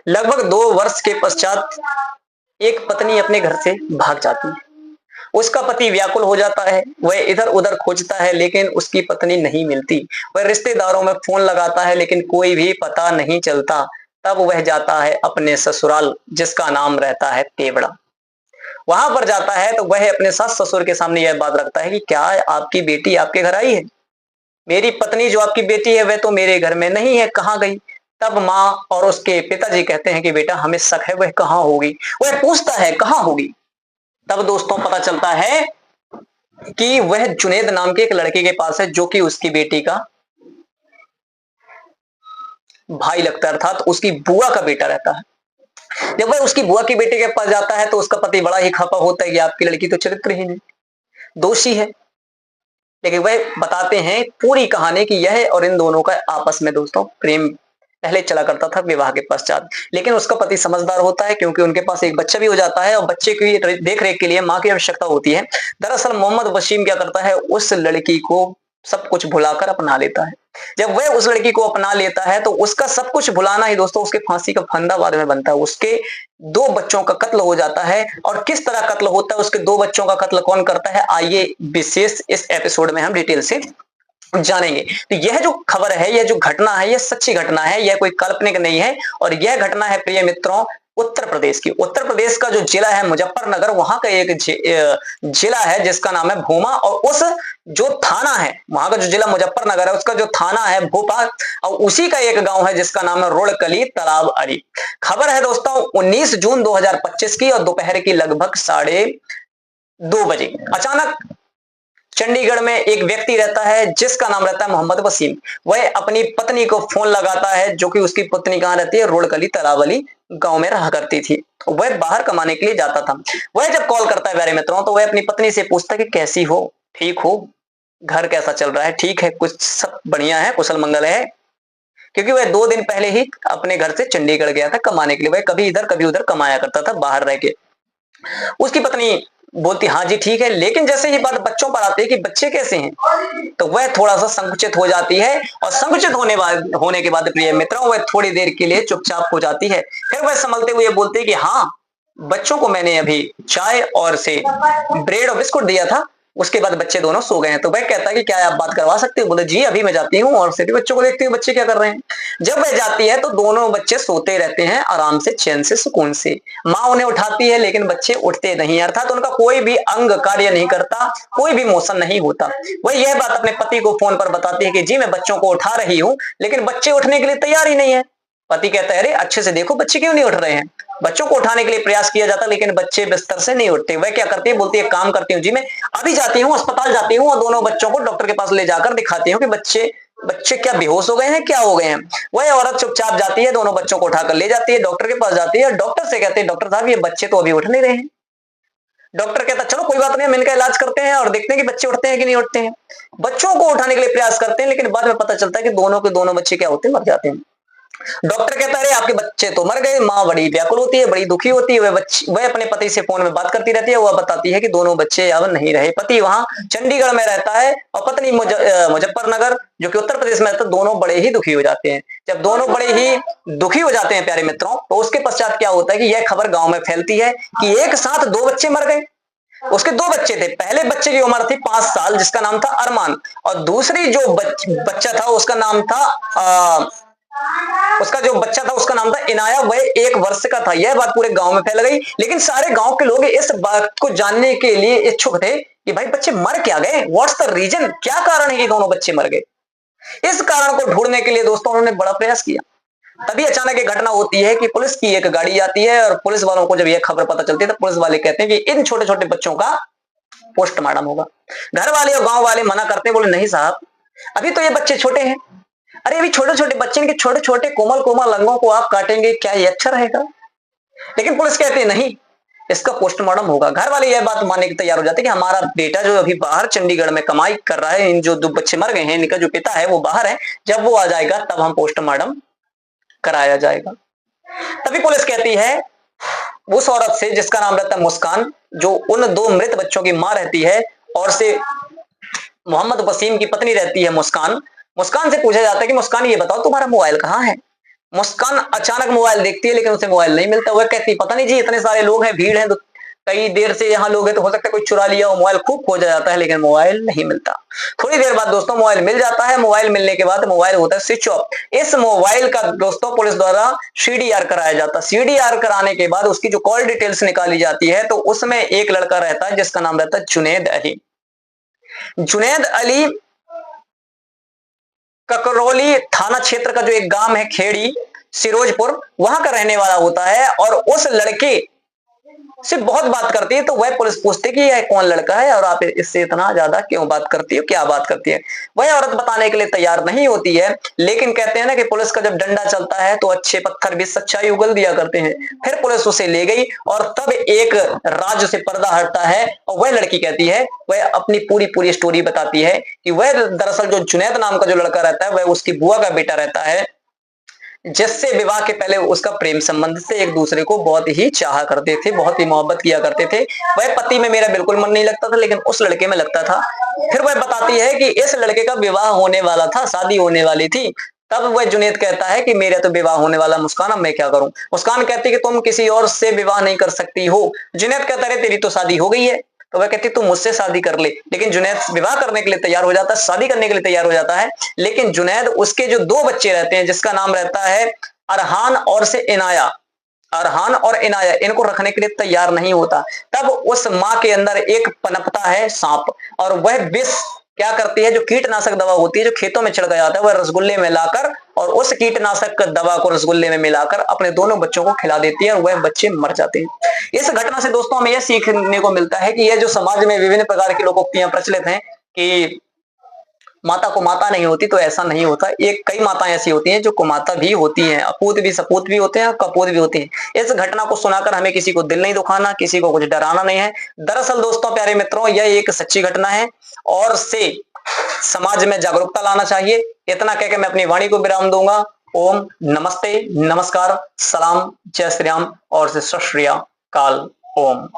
लगभग 2 वर्ष के पश्चात एक पत्नी अपने घर से भाग जाती है। उसका पति व्याकुल हो जाता है, वह इधर उधर खोजता है लेकिन उसकी पत्नी नहीं मिलती। वह रिश्तेदारों में फोन लगाता है लेकिन कोई भी पता नहीं चलता। तब वह जाता है अपने ससुराल, जिसका नाम रहता है तेवड़ा। वहां पर जाता है तो वह अपने सास ससुर के सामने यह बात रखता है कि क्या आपकी बेटी आपके घर आई है? मेरी पत्नी जो आपकी बेटी है वह तो मेरे घर में नहीं है, कहाँ गई? तब माँ और उसके पिताजी कहते हैं कि बेटा हमें शक है, वह कहाँ होगी। वह पूछता है कहाँ होगी। तब दोस्तों पता चलता है कि वह जुनेद नाम के एक लड़के के पास है, जो कि उसकी बेटी का भाई लगता है, अर्थात उसकी बुआ का बेटा रहता है। जब वह उसकी बुआ की बेटे के पास जाता है तो उसका पति बड़ा ही खफा होता है कि आपकी लड़की तो चरित्रहीन है, दोषी है। लेकिन वह बताते हैं पूरी कहानी कि यह और इन दोनों का आपस में दोस्तों प्रेम पहले चला करता था विवाह के पश्चात। लेकिन उसका पति समझदार होता है क्योंकि उनके पास एक बच्चा भी हो जाता है और बच्चे की देख रेख के लिए माँ की आवश्यकता होती है। दरअसल मोहम्मद वसीम क्या करता है, उस लड़की को सब कुछ भुलाकर अपना लेता है। जब वह उस लड़की को अपना लेता है तो उसका सब कुछ भुलाना ही दोस्तों उसके फांसी का फंदा बाद में बनता है। उसके 2 बच्चों का कत्ल हो जाता है। और किस तरह कत्ल होता है, उसके 2 बच्चों का कत्ल कौन करता है, आइए विशेष इस एपिसोड में हम डिटेल से जानेंगे। तो यह जो खबर है, यह जो घटना है, यह सच्ची घटना है, यह कोई काल्पनिक नहीं है। और यह घटना है प्रिय मित्रों उत्तर प्रदेश की। उत्तर प्रदेश का जो जिला है मुजफ्फरनगर, वहां का एक जिला है जिसका नाम है भूमा। और उस जो थाना है, वहां का जो जिला मुजफ्फरनगर है उसका जो थाना है भोपाल, और उसी का एक गांव है जिसका नाम है रोड़कली तालाब अली। खबर है दोस्तों 19 जून 2025 की और दोपहर की लगभग 2:30 बजे। अचानक चंडीगढ़ में एक व्यक्ति रहता है जिसका नाम रहता है मोहम्मद वसीम। वह अपनी पत्नी को फोन लगाता है, जो कि उसकी पत्नी कहाँ रहती है, रोड़कली तालावली गांव में रहा करती थी। वह बाहर कमाने के लिए जाता था। वह जब कॉल करता है प्यारे मित्रों तो वह अपनी पत्नी से पूछता है कि कैसी हो, ठीक हो, घर कैसा चल रहा है, ठीक है, कुछ सब बढ़िया है, कुशल मंगल है। क्योंकि वह 2 दिन पहले ही अपने घर से चंडीगढ़ गया था कमाने के लिए। वह कभी इधर कभी उधर कमाया करता था बाहर रह के। उसकी पत्नी बोलती हाँ जी ठीक है। लेकिन जैसे ये बात बच्चों पर आती है कि बच्चे कैसे हैं, तो वह थोड़ा सा संकुचित हो जाती है। और संकुचित होने के बाद प्रिय मित्रों वह थोड़ी देर के लिए चुपचाप हो जाती है। फिर वह संभलते हुए बोलती है कि हाँ, बच्चों को मैंने अभी चाय और से ब्रेड और बिस्कुट दिया था, उसके बाद बच्चे दोनों सो गए हैं। तो वह कहता है कि क्या आप बात करवा सकते हो? बोले जी अभी मैं जाती हूँ और सिटी बच्चों को देखती हूँ बच्चे क्या कर रहे हैं। जब वह जाती है तो दोनों बच्चे सोते रहते हैं आराम से, चैन से, सुकून से। माँ उन्हें उठाती है लेकिन बच्चे उठते नहीं, अर्थात उनका कोई भी अंग कार्य नहीं करता, कोई भी मोशन नहीं होता। वह यह बात अपने पति को फोन पर बताती है कि जी मैं बच्चों को उठा रही हूँ, लेकिन बच्चे उठने के लिए तैयार ही नहीं है। पति कहता है अरे अच्छे से देखो बच्चे क्यों नहीं उठ रहे हैं। बच्चों को उठाने के लिए प्रयास किया जाता लेकिन बच्चे बिस्तर से नहीं उठते। वह क्या करती है, बोलती है काम करती हूँ जी, मैं अभी जाती हूँ अस्पताल जाती हूँ और दोनों बच्चों को डॉक्टर के पास ले जाकर दिखाती हूँ कि बच्चे बच्चे क्या बेहोश हो गए हैं, क्या हो गए हैं। वह औरत चुपचाप जाती है, दोनों बच्चों को उठाकर ले जाती है, डॉक्टर के पास जाती है। डॉक्टर से कहते हैं डॉक्टर साहब ये बच्चे तो अभी उठ नहीं रहे हैं। डॉक्टर कहता चलो कोई बात नहीं, हम इनका इलाज करते हैं और देखते हैं कि बच्चे उठते हैं कि नहीं उठते हैं। बच्चों को उठाने के लिए प्रयास करते हैं लेकिन बाद में पता चलता है कि दोनों के दोनों बच्चे क्या होते हैं, मर जाते हैं। डॉक्टर कहता है आपके बच्चे तो मर गए। माँ बड़ी व्याकुल होती है, बड़ी दुखी होती है। वह अपने पति से फोन में बात करती रहती है। वह बताती है कि दोनों बच्चे अब नहीं रहे। पति वहां चंडीगढ़ में रहता है और पत्नी मुजफ्फरनगर जो कि उत्तर प्रदेश में रहता है। दोनों बड़े ही दुखी हो जाते हैं। जब दोनों बड़े ही दुखी हो जाते हैं प्यारे मित्रों, तो उसके पश्चात क्या होता है कि यह खबर गांव में फैलती है कि एक साथ 2 बच्चे मर गए। उसके 2 बच्चे थे। पहले बच्चे की उम्र थी 5 साल जिसका नाम था अरमान, और दूसरी जो बच्चा था उसका नाम था उसका नाम था इनाया। वह 1 वर्ष का था। यह बात पूरे गांव में फैल गई। लेकिन सारे गांव के लोग इस बात को जानने के लिए इच्छुक थे कि भाई बच्चे मर क्या गए, व्हाट्स द रीजन, क्या कारण है कि दोनों बच्चे मर गए। इस कारण को ढूंढने के लिए दोस्तों उन्होंने बड़ा प्रयास किया। तभी अचानक एक घटना होती है कि पुलिस की एक गाड़ी आती है और पुलिस वालों को जब यह खबर पता चलती है तो पुलिस वाले कहते हैं कि इन छोटे छोटे बच्चों का पोस्टमार्टम होगा। घर वाले और गांव वाले मना करते हैं, बोले नहीं साहब अभी तो ये बच्चे छोटे हैं। अरे अभी छोटे छोटे बच्चे, इनके छोटे छोटे कोमल कोमल अंगों को आप काटेंगे, क्या ये अच्छा रहेगा? लेकिन पुलिस कहती है नहीं, इसका पोस्टमार्टम होगा। घर वाले यह बात मानने के तैयार हो जाते कि हमारा बेटा जो अभी बाहर चंडीगढ़ में कमाई कर रहा है, इन जो 2 बच्चे मर गए हैं इनका जो पिता है वो बाहर है, जब वो आ जाएगा तब हम पोस्टमार्टम कराया जाएगा। तभी पुलिस कहती है उस औरत से जिसका नाम रहता है मुस्कान, जो उन 2 मृत बच्चों की मां रहती है, और से मोहम्मद वसीम की पत्नी रहती है मुस्कान। मुस्कान से पूछा जाता है कि मुस्कान ये बताओ तुम्हारा मोबाइल कहाँ है। मुस्कान अचानक मोबाइल देखती है लेकिन उसे मोबाइल नहीं मिलता। वह कहती पता नहीं जी इतने सारे लोग हैं, भीड़ है, कई देर से यहाँ लोग हैं, तो हो सकता है कोई चुरा लिया हो, मोबाइल खूब खोजा जाता है लेकिन मोबाइल नहीं मिलता। थोड़ी देर बाद दोस्तों मोबाइल मिल जाता है। मोबाइल मिलने के बाद मोबाइल होता है स्विच ऑफ। इस मोबाइल का दोस्तों पुलिस द्वारा सीडीआर कराया जाता है। सीडीआर कराने के बाद उसकी जो कॉल डिटेल्स निकाली जाती है तो उसमें एक लड़का रहता है जिसका नाम रहता है जुनैद अली। जुनैद अली ककरौली थाना क्षेत्र का जो एक गांव है खेड़ी सिरोजपुर, वहां का रहने वाला होता है और उस लड़के से बहुत बात करती है। तो वह पुलिस पूछती है कि यह कौन लड़का है और आप इससे इतना ज्यादा क्यों बात करती हो, क्या बात करती है। वह औरत बताने के लिए तैयार नहीं होती है, लेकिन कहते हैं ना कि पुलिस का जब डंडा चलता है तो अच्छे पत्थर भी सच्चाई उगल दिया करते हैं। फिर पुलिस उसे ले गई और तब एक राज से पर्दा हटता है और वह लड़की कहती है, वह अपनी पूरी पूरी स्टोरी बताती है कि वह दरअसल जो जुनैद नाम का जो लड़का रहता है वह उसकी बुआ का बेटा रहता है, जिससे विवाह के पहले उसका प्रेम संबंध से एक दूसरे को बहुत ही चाहा करते थे, बहुत ही मोहब्बत किया करते थे। वह पति में मेरा बिल्कुल मन नहीं लगता था लेकिन उस लड़के में लगता था। फिर वह बताती है कि इस लड़के का विवाह होने वाला था, शादी होने वाली थी। तब वह जुनैद कहता है कि मेरा तो विवाह होने वाला मुस्कान, अब मैं क्या करूं। मुस्कान कहती है कि तुम किसी और से विवाह नहीं कर सकती हो। जुनैद कहता है तेरी तो शादी हो गई है। तो वह कहती तू मुझसे शादी कर ले। लेकिन जुनैद विवाह करने के लिए तैयार हो जाता है, शादी करने के लिए तैयार हो जाता है। लेकिन जुनैद उसके जो दो बच्चे रहते हैं जिसका नाम रहता है अरहान और से इनाया, अरहान और इनाया, इनको रखने के लिए तैयार नहीं होता। तब उस मां के अंदर एक पनपता है सांप और वह विष क्या करती है, जो कीटनाशक दवा होती है जो खेतों में छिड़का जाता है वह रसगुल्ले में लाकर और उस कीटनाशक दवा को रसगुल्ले में मिलाकर अपने दोनों बच्चों को खिला देती है और वह बच्चे मर जाते हैं। इस घटना से दोस्तों हमें यह सीखने को मिलता है कि यह जो समाज में विभिन्न प्रकार की लोकोक्तियां प्रचलित हैं कि माता को माता नहीं होती, तो ऐसा नहीं होता। एक कई माताएं ऐसी होती हैं जो कुमाता भी होती हैं, अपूत भी सपूत भी होते हैं और कपूत भी होती हैं। इस घटना को सुनाकर हमें किसी को दिल नहीं दुखाना, किसी को कुछ डराना नहीं है। दरअसल दोस्तों प्यारे मित्रों यह एक सच्ची घटना है और से समाज में जागरूकता लाना चाहिए। इतना कहकर मैं अपनी वाणी को विराम दूंगा। ओम नमस्ते, नमस्कार, सलाम, जय श्री राम और सत श्री अकाल। ओम।